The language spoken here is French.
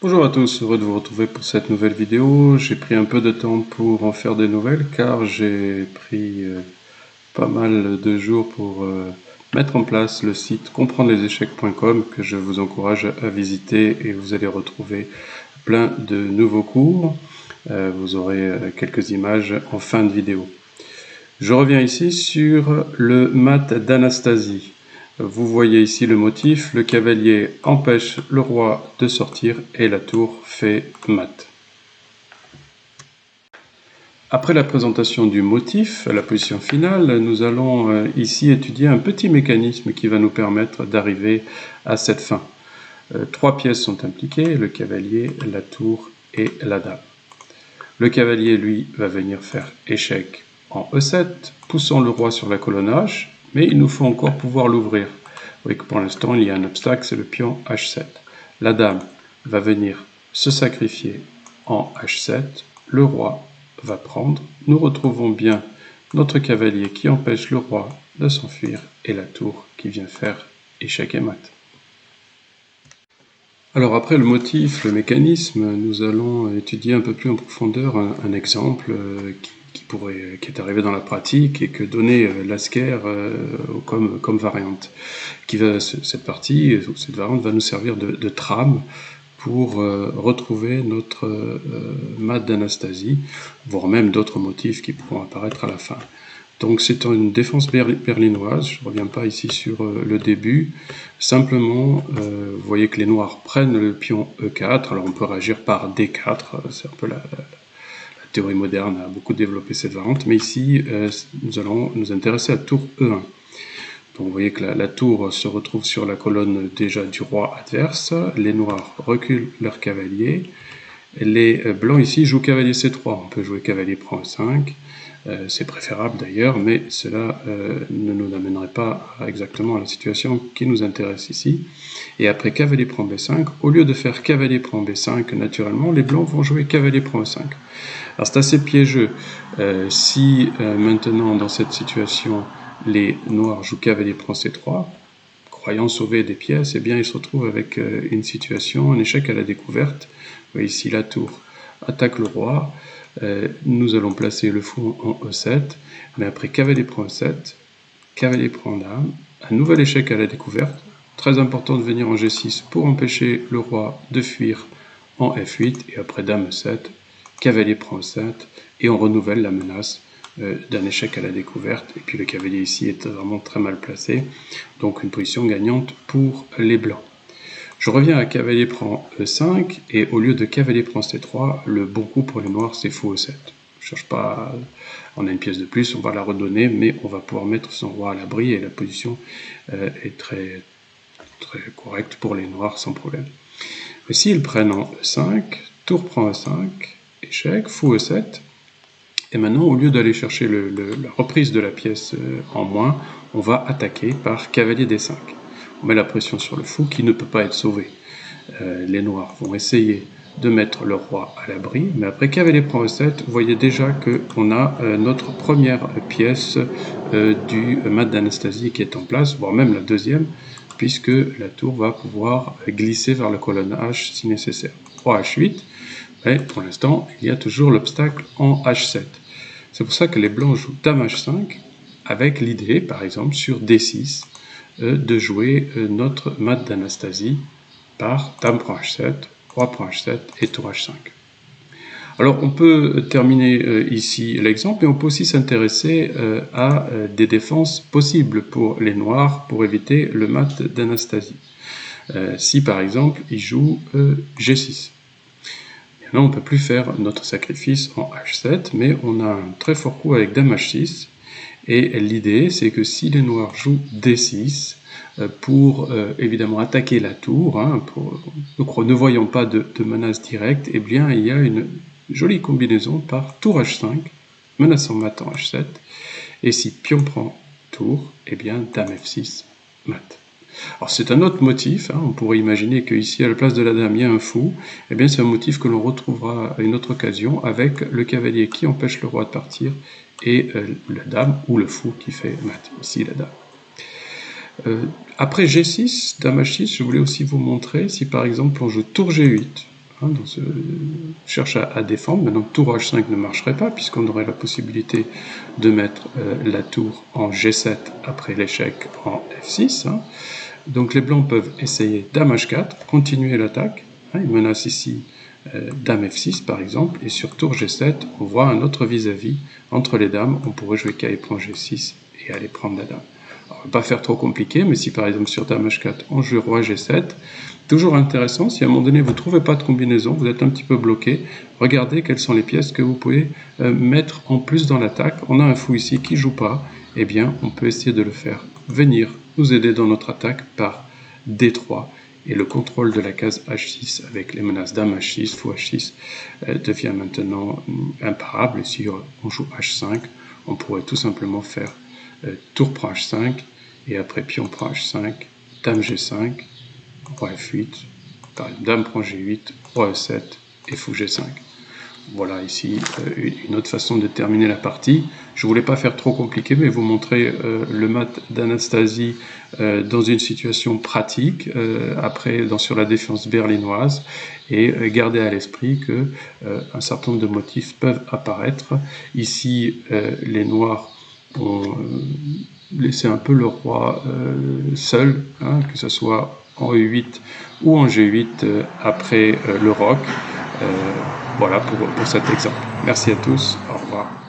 Bonjour à tous, heureux de vous retrouver pour cette nouvelle vidéo. J'ai pris un peu de temps pour en faire des nouvelles car j'ai pris pas mal de jours pour mettre en place le site comprendreslesèchecs.com que je vous encourage à visiter et vous allez retrouver plein de nouveaux cours. Vous aurez quelques images en fin de vidéo. Je reviens ici sur le mat d'Anastasie. Vous voyez ici le motif, le cavalier empêche le roi de sortir et la tour fait mat. Après la présentation du motif, la position finale, nous allons ici étudier un petit mécanisme qui va nous permettre d'arriver à cette fin. Trois pièces sont impliquées, le cavalier, la tour et la dame. Le cavalier, lui, va venir faire échec en E7, poussant le roi sur la colonne H, mais il nous faut encore pouvoir l'ouvrir. Vous voyez que pour l'instant, il y a un obstacle, c'est le pion H7. La dame va venir se sacrifier en H7, le roi va prendre. Nous retrouvons bien notre cavalier qui empêche le roi de s'enfuir et la tour qui vient faire échec et mat. Alors après le motif, le mécanisme, nous allons étudier un peu plus en profondeur un exemple qui est arrivé dans la pratique et que donnait Lasker comme variante. Cette partie, cette variante va nous servir de trame pour retrouver notre mat d'Anastasie, voire même d'autres motifs qui pourront apparaître à la fin. Donc c'est une défense berlinoise, je ne reviens pas ici sur le début, simplement vous voyez que les noirs prennent le pion E4, alors on peut réagir par D4, c'est un peu la théorie moderne a beaucoup développé cette variante, mais ici nous allons nous intéresser à tour E1. Donc vous voyez que la tour se retrouve sur la colonne déjà du roi adverse, les noirs reculent leur cavalier, les blancs ici jouent cavalier C3, on peut jouer cavalier prend E5, c'est préférable d'ailleurs, mais cela ne nous amènerait pas exactement à la situation qui nous intéresse ici. Et après cavalier prend B5, au lieu de faire cavalier prend B5, naturellement, les blancs vont jouer cavalier prend E5. Alors c'est assez piégeux. Si maintenant, dans cette situation, les noirs jouent cavalier prend C3, croyant sauver des pièces, eh bien ils se retrouvent avec une situation, un échec à la découverte. Vous voyez ici la tour attaque le roi, nous allons placer le fou en E7, mais après cavalier prend E7, cavalier prend dame, un nouvel échec à la découverte, très important de venir en G6 pour empêcher le roi de fuir en F8, et après dame E7, cavalier prend E7, et on renouvelle la menace d'un échec à la découverte, et puis le cavalier ici est vraiment très mal placé, donc une position gagnante pour les blancs. Je reviens à cavalier prend E5, et au lieu de cavalier prend C3, le bon coup pour les noirs c'est fou E7. Je cherche pas, on a une pièce de plus, on va la redonner, mais on va pouvoir mettre son roi à l'abri, et la position est très correcte pour les noirs sans problème. Mais s'ils prennent en E5, tour prend E5, échec, fou E7, et maintenant au lieu d'aller chercher la reprise de la pièce en moins, on va attaquer par cavalier D5. On met la pression sur le fou qui ne peut pas être sauvé. Les noirs vont essayer de mettre le roi à l'abri, mais après cavalier prend E7, vous voyez déjà qu'on a notre première pièce du mat d'Anastasie qui est en place, voire même la deuxième, puisque la tour va pouvoir glisser vers la colonne H si nécessaire. Roi H8, mais pour l'instant, il y a toujours l'obstacle en H7. C'est pour ça que les blancs jouent dame H5, avec l'idée, par exemple, sur D6, de jouer notre mat d'Anastasie par dame prend H7, roi prend H7 et tour H5. Alors on peut terminer ici l'exemple, et on peut aussi s'intéresser à des défenses possibles pour les noirs pour éviter le mat d'Anastasie. Si par exemple il joue G6. Là on ne peut plus faire notre sacrifice en H7, mais on a un très fort coup avec dame H6, et l'idée c'est que si les noirs jouent D6, pour évidemment attaquer la tour, donc ne voyant pas de menace directe, eh bien il y a une jolie combinaison par tour H5, menaçant mat en H7, et si pion prend tour, eh bien dame F6, mat. Alors c'est un autre motif, on pourrait imaginer qu'ici à la place de la dame il y a un fou, eh bien c'est un motif que l'on retrouvera à une autre occasion avec le cavalier qui empêche le roi de partir et la dame ou le fou qui fait mat, ici la dame. Après G6, dame H6, je voulais aussi vous montrer si par exemple on joue tour G8, hein, cherche à défendre. Maintenant, tour H5 ne marcherait pas, puisqu'on aurait la possibilité de mettre la tour en G7 après l'échec en F6. Hein. Donc les blancs peuvent essayer Dame H4, continuer l'attaque. Hein, ils menacent ici Dame F6 par exemple, et sur tour G7, on voit un autre vis-à-vis entre les dames. On pourrait jouer K prend G6 et aller prendre la dame. Alors, on ne va pas faire trop compliqué, mais si par exemple sur Dame H4, on joue Roi G7, toujours intéressant, si à un moment donné vous ne trouvez pas de combinaison, vous êtes un petit peu bloqué, regardez quelles sont les pièces que vous pouvez mettre en plus dans l'attaque. On a un fou ici qui ne joue pas, eh bien on peut essayer de le faire venir nous aider dans notre attaque par D3. Et le contrôle de la case H6 avec les menaces Dame H6, Fou H6 devient maintenant imparable. Et si on joue H5, on pourrait tout simplement faire tour prend H5, et après pion prend H5, Dame G5, Roi F8, Dame prend G8, Roi E7 et Fou G5. Voilà ici une autre façon de terminer la partie. Je ne voulais pas faire trop compliqué, mais vous montrer le mat d'Anastasie dans une situation pratique, après sur la défense berlinoise, et garder à l'esprit que un certain nombre de motifs peuvent apparaître. Ici, les noirs ont laissé un peu le roi seul, hein, que ce soit en E8 ou en G8 après le roc. Voilà pour cet exemple. Merci à tous, au revoir.